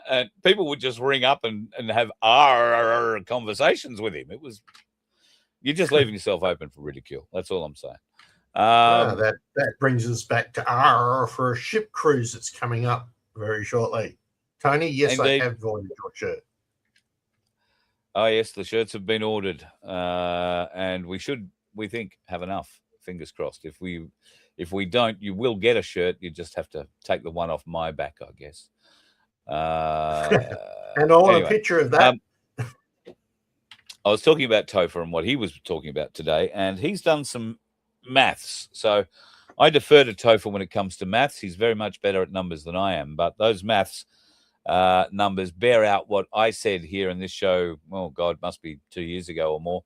And people would just ring up and have R conversations with him. You're just leaving yourself open for ridicule. That's all I'm saying. That brings us back to R for a ship cruise that's coming up very shortly. Tony, yes, indeed. I have ordered your shirt. Oh, yes, the shirts have been ordered, and we think, have enough. Fingers crossed. If we don't, you will get a shirt. You just have to take the one off my back, I guess. And I want a picture of that. I was talking about Topher and what he was talking about today, and he's done some maths. So I defer to Topher when it comes to maths. He's very much better at numbers than I am, but those maths numbers bear out what I said here in this show. Oh God, must be 2 years ago or more.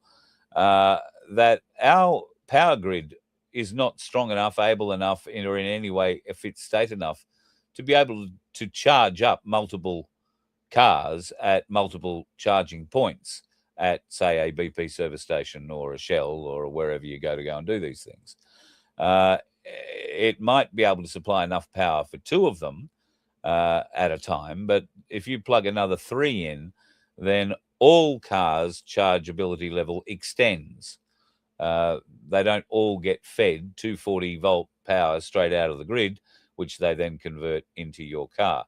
That our power grid is not strong enough, able enough, or in any way a fit state enough to be able to charge up multiple cars at multiple charging points at, say, a BP service station or a Shell or wherever you go and do these things. It might be able to supply enough power for two of them at a time, but if you plug another 3 in, then all cars' chargeability level extends. They don't all get fed 240-volt power straight out of the grid, which they then convert into your car.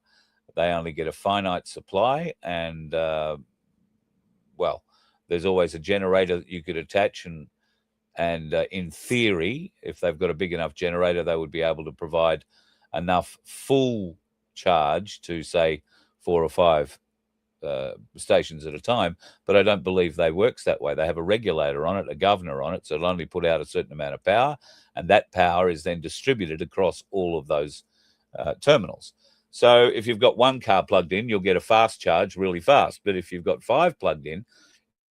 They only get a finite supply, and well, there's always a generator that you could attach, and in theory, if they've got a big enough generator, they would be able to provide enough full charge to, say, 4 or 5 stations at a time. But I don't believe they works that way. They have a regulator on it, a governor on it, so it'll only put out a certain amount of power, and that power is then distributed across all of those terminals. So if you've got 1 car plugged in, you'll get a fast charge really fast. But if you've got 5 plugged in,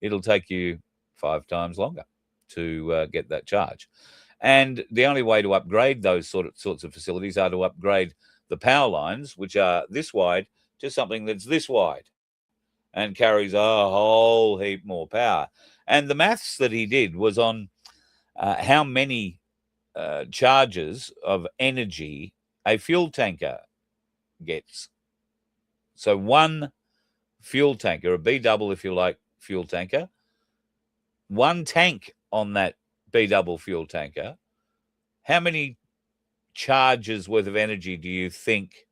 it'll take you 5 times longer to get that charge. And the only way to upgrade those sorts of facilities are to upgrade the power lines, which are this wide, to something that's this wide and carries a whole heap more power. And the maths that he did was on how many charges of energy a fuel tanker gets. So one fuel tanker, a B double, if you like, fuel tanker, one tank on that B double fuel tanker, how many charges worth of energy do you think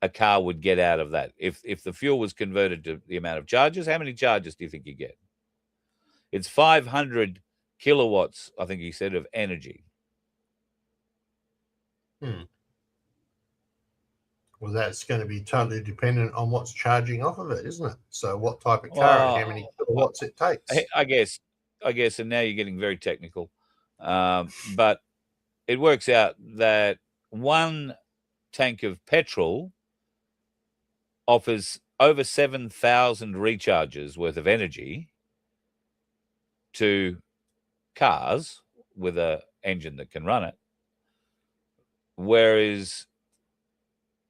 a car would get out of that? If the fuel was converted to the amount of charges, how many charges do you think you get? It's 500 kilowatts, I think he said, of energy. Well, that's going to be totally dependent on what's charging off of it, isn't it? So what type of car and how many kilowatts it takes. I guess, and now you're getting very technical. But it works out that one tank of petrol offers over 7,000 recharges worth of energy to cars with an engine that can run it, whereas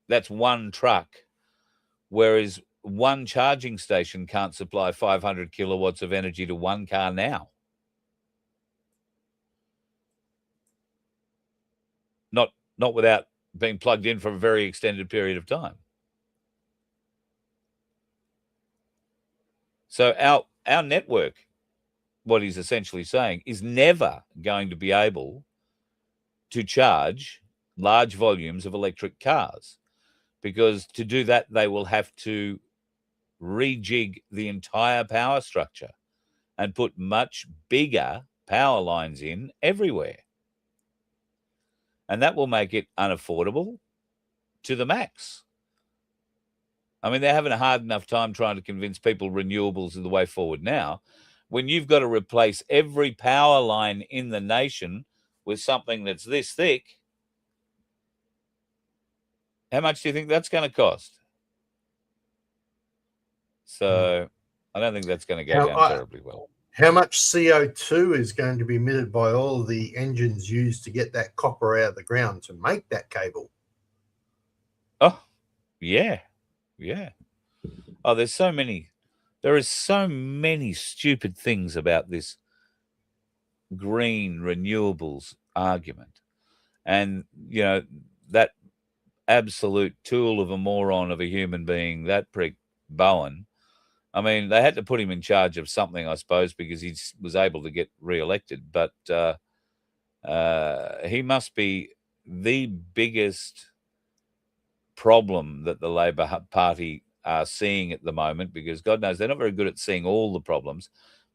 that's one truck, whereas one charging station can't supply 500 kilowatts of energy to one car now. Not without being plugged in for a very extended period of time. So our network, what he's essentially saying, is never going to be able to charge large volumes of electric cars, because to do that, they will have to rejig the entire power structure and put much bigger power lines in everywhere. And that will make it unaffordable to the max. I mean, they're having a hard enough time trying to convince people renewables are the way forward now, when you've got to replace every power line in the nation with something that's this thick. How much do you think that's going to cost? So I don't think that's going to go down terribly well. How much CO2 is going to be emitted by all the engines used to get that copper out of the ground to make that cable? Oh, yeah. Oh, there is so many stupid things about this green renewables argument. And, you know, that absolute tool of a moron of a human being, that prick Bowen, I mean, they had to put him in charge of something, I suppose, because he was able to get re-elected. But he must be the biggest problem that the Labor Party are seeing at the moment, because God knows they're not very good at seeing all the problems.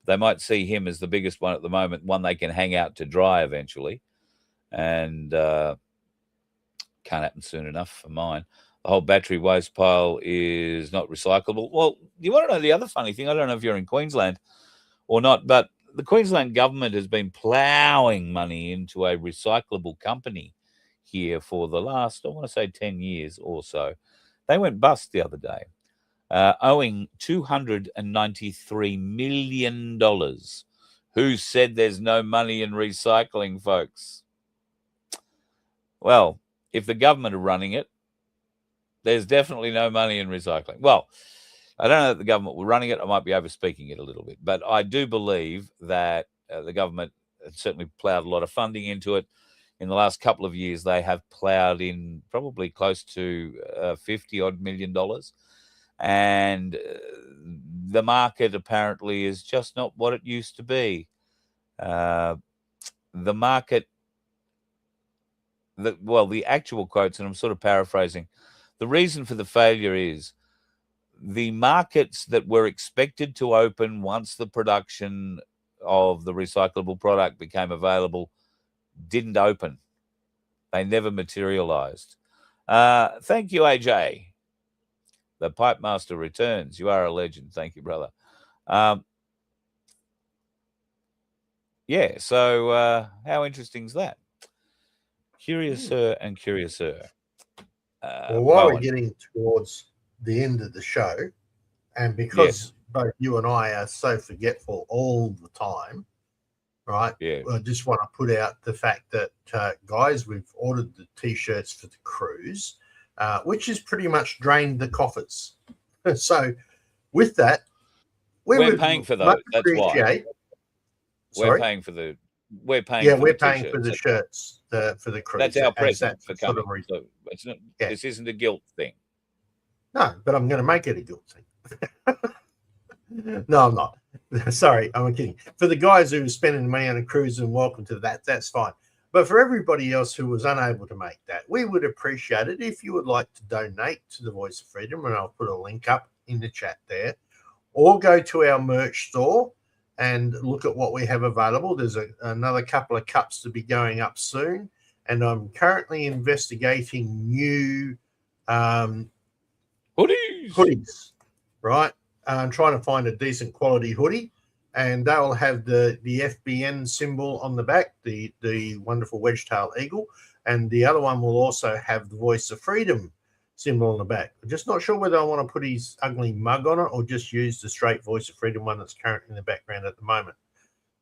They might see him as the biggest one at the moment, one they can hang out to dry eventually. And can't happen soon enough for mine. The whole battery waste pile is not recyclable. Well, you want to know the other funny thing? I don't know if you're in Queensland or not, but the Queensland government has been ploughing money into a recyclable company here for the last, I want to say, 10 years or so. They went bust the other day, owing $293 million. Who said there's no money in recycling, folks? Well, if the government are running it, there's definitely no money in recycling. Well, I don't know that the government were running it. I might be overspeaking it a little bit. But I do believe that the government has certainly ploughed a lot of funding into it. In the last couple of years, they have ploughed in probably close to $50-odd million. And the market apparently is just not what it used to be. The market, the actual quotes, and I'm sort of paraphrasing, the reason for the failure is the markets that were expected to open once the production of the recyclable product became available didn't open. They never materialized. Thank you, AJ. The Pipe Master returns. You are a legend. Thank you, brother. Yeah, so how interesting is that? Curiouser and curiouser. Well, while we're getting towards the end of the show, and because both you and I are so forgetful all the time, right? Yeah. I just want to put out the fact that, guys, we've ordered the T-shirts for the cruise, which has pretty much drained the coffers. So with that, we're paying for those. That's why. Sorry? We're paying for the we're paying Yeah, for we're the paying t-shirts. for the That's shirts for the cruise. That's our present that's for sort coming. of reason. So it's not, Yeah. This isn't a guilt thing. No, but I'm going to make it a guilt thing. No, I'm not. Sorry, I'm kidding. For the guys who are spending money on a cruise, and welcome to that, that's fine. But for everybody else who was unable to make that, we would appreciate it if you would like to donate to the Voice of Freedom, and I'll put a link up in the chat there, or go to our merch store and look at what we have available. There's another couple of cups to be going up soon, and I'm currently investigating new hoodies, right? I'm trying to find a decent quality hoodie, and they'll have the FBN symbol on the back, the wonderful wedge-tailed eagle, and the other one will also have the Voice of Freedom symbol on the back. I'm just not sure whether I want to put his ugly mug on it or just use the straight Voice of Freedom one that's currently in the background at the moment.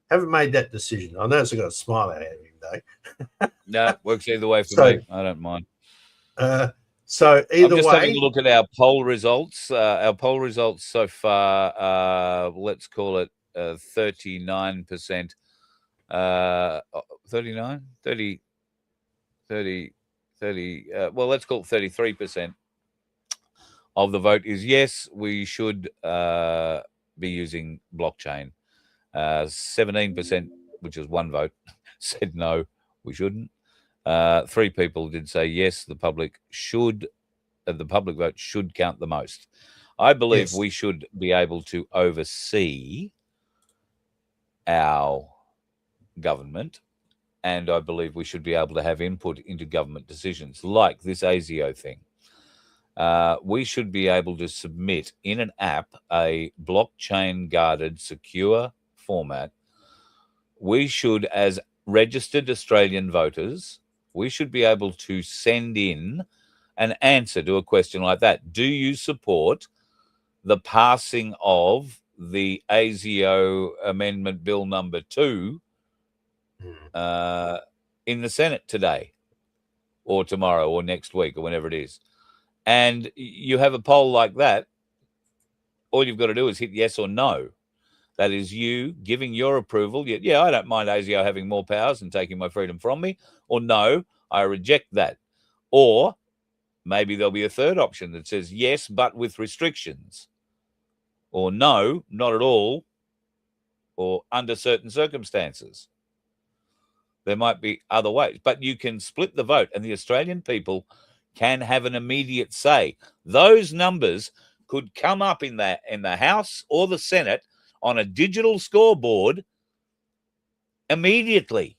Haven't made that decision. I notice I got a smile out of him though. No, works either way for me. I don't mind. So either I'm just way, having a look at our poll results. Our poll results so far, let's call it 39%. 39, 30, 30, 30. Well, let's call it 33% of the vote is yes, we should be using blockchain. 17%, which is one vote, said no, we shouldn't. 3 people did say yes, the public should. The public vote should count the most. I believe we should be able to oversee our government, and I believe we should be able to have input into government decisions, like this ASIO thing. We should be able to submit in an app a blockchain-guarded, secure format. We should, as registered Australian voters, we should be able to send in an answer to a question like that. Do you support the passing of the ASIO Amendment Bill number 2 in the Senate today or tomorrow or next week or whenever it is? And you have a poll like that, all you've got to do is hit yes or no. That is you giving your approval. Yeah, I don't mind ASIO having more powers and taking my freedom from me. Or no, I reject that. Or maybe there'll be a third option that says yes, but with restrictions. Or no, not at all, or under certain circumstances. There might be other ways. But you can split the vote, and the Australian people can have an immediate say. Those numbers could come up in the House or the Senate on a digital scoreboard immediately.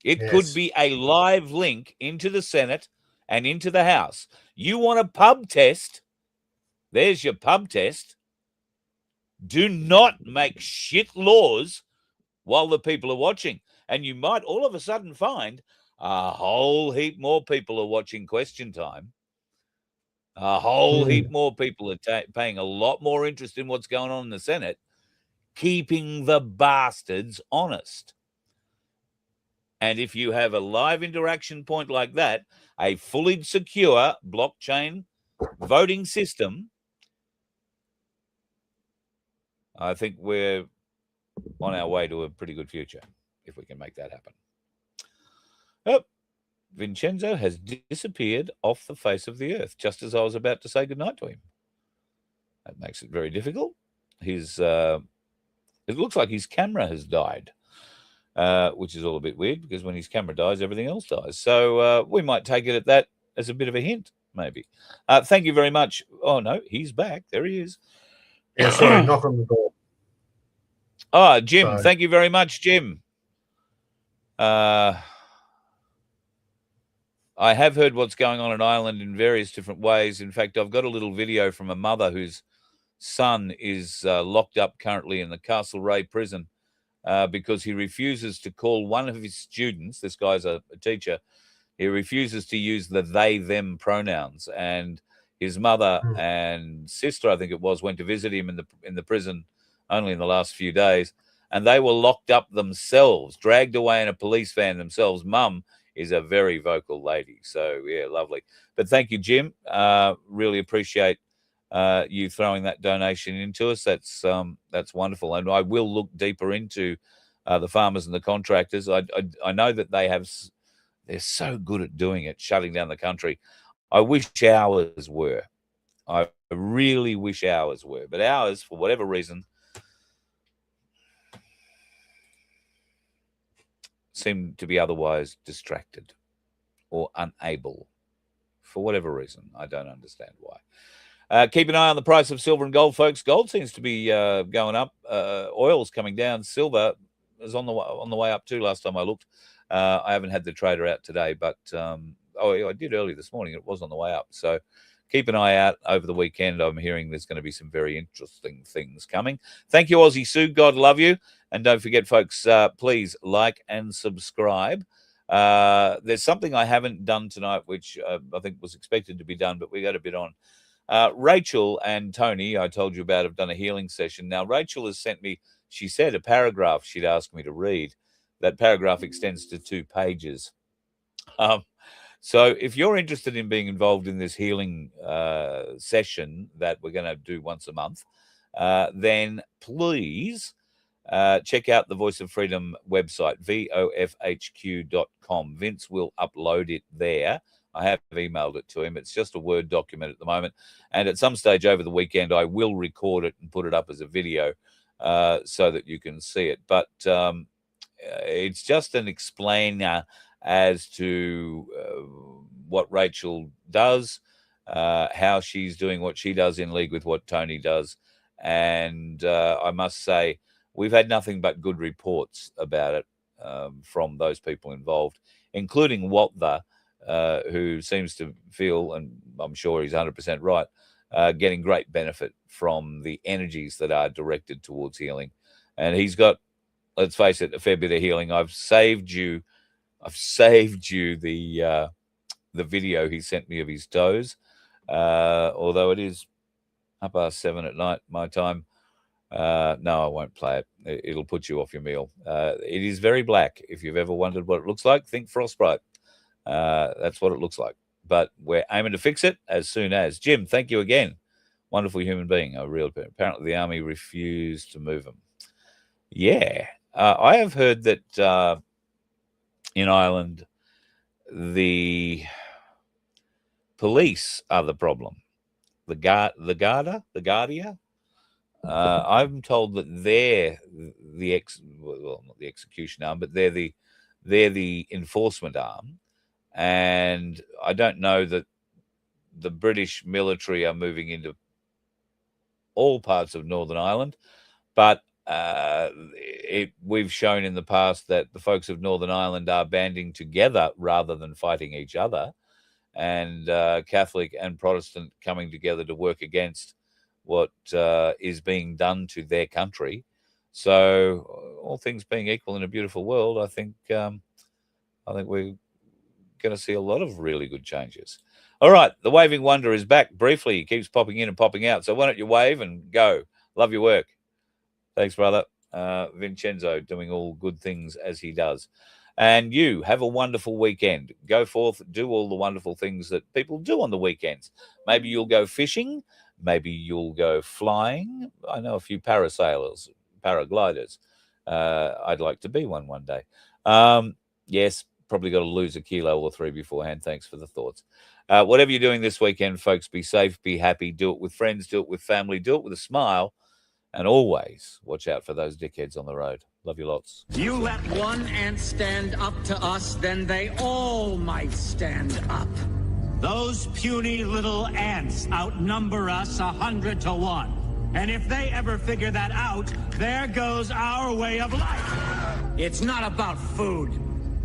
It could be a live link into the Senate and into the House. You want a pub test? There's your pub test. Do not make shit laws while the people are watching. And you might all of a sudden find a whole heap more people are watching Question Time. A whole heap more people are paying a lot more interest in what's going on in the Senate, keeping the bastards honest. And if you have a live interaction point like that, a fully secure blockchain voting system, I think we're on our way to a pretty good future if we can make that happen. Oh, Vincenzo has disappeared off the face of the earth just as I was about to say goodnight to him. That makes it very difficult. It looks like his camera has died, which is all a bit weird because when his camera dies, everything else dies. So we might take it at that as a bit of a hint, maybe. Thank you very much. Oh, no, he's back. There he is. Yeah, sorry, knock on the door. Oh, Jim. Thank you very much, Jim. I have heard what's going on in Ireland in various different ways. In fact, I've got a little video from a mother whose son is locked up currently in the Castlereagh prison because he refuses to call one of his students. This guy's a teacher. He refuses to use the they, them pronouns. And his mother and sister, I think it was, went to visit him in the prison only in the last few days, and they were locked up themselves, dragged away in a police van themselves. Mum is a very vocal lady. So, yeah, lovely. But thank you, Jim. Really appreciate you throwing that donation into us. That's wonderful. And I will look deeper into the farmers and the contractors. I know that they're so good at doing it, shutting down the country. I wish ours were. I really wish ours were. But ours, for whatever reason, seem to be otherwise distracted or unable for whatever reason. I don't understand why. Keep an eye on the price of silver and gold, folks. Gold seems to be going up. Oil's coming down. Silver is on the way up too. Last time I looked, I haven't had the trader out today, but I did early this morning. It was on the way up. So keep an eye out over the weekend. I'm hearing there's going to be some very interesting things coming. Thank you, Aussie Sue. God love you. And don't forget, folks, please like and subscribe. There's something I haven't done tonight, which I think was expected to be done, but we got a bit on. Rachel and Tony, I told you about, have done a healing session. Now, Rachel has sent me, she said, a paragraph she'd asked me to read. That paragraph extends to 2 pages. So if you're interested in being involved in this healing session that we're going to do once a month, then please check out the Voice of Freedom website, vofhq.com. Vince will upload it there. I have emailed it to him. It's just a Word document at the moment. And at some stage over the weekend, I will record it and put it up as a video so that you can see it. But it's just an explainer as to what Rachel does, how she's doing what she does in league with what Tony does. And I must say, we've had nothing but good reports about it from those people involved, including Walter, who seems to feel, and I'm sure he's 100% right, getting great benefit from the energies that are directed towards healing. And he's got, let's face it, a fair bit of healing. I've saved you the video he sent me of his toes, although it is 7:30 at night my time. No, I won't play it. It'll put you off your meal. It is very black. If you've ever wondered what it looks like, think frostbite. That's what it looks like. But we're aiming to fix it as soon as. Jim, thank you again. Wonderful human being. Apparently the army refused to move him. Yeah. I have heard that in Ireland, the police are the problem. The Garda. I'm told that they're not the execution arm, but they're the enforcement arm. And I don't know that the British military are moving into all parts of Northern Ireland, but we've shown in the past that the folks of Northern Ireland are banding together rather than fighting each other, and Catholic and Protestant coming together to work against what is being done to their country. So, all things being equal in a beautiful world, I think we're going to see a lot of really good changes. All right, the Waving Wonder is back briefly. He keeps popping in and popping out. So why don't you wave and go? Love your work. Thanks, brother. Vincenzo doing all good things as he does. And you have a wonderful weekend. Go forth, do all the wonderful things that people do on the weekends. Maybe you'll go fishing. Maybe you'll go flying. I know a few paragliders. I'd like to be one day. Yes, probably got to lose a kilo or 3 beforehand. Thanks for the thoughts. Whatever you're doing this weekend, folks, be safe, be happy, do it with friends, do it with family, do it with a smile, and always watch out for those dickheads on the road. Love you lots. You let one ant stand up to us, then they all might stand up. Those puny little ants outnumber us 100 to 1. And if they ever figure that out, there goes our way of life. It's not about food.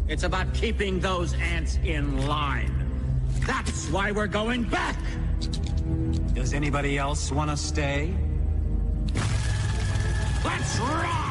It's about keeping those ants in line. That's why we're going back. Does anybody else want to stay? Let's rock!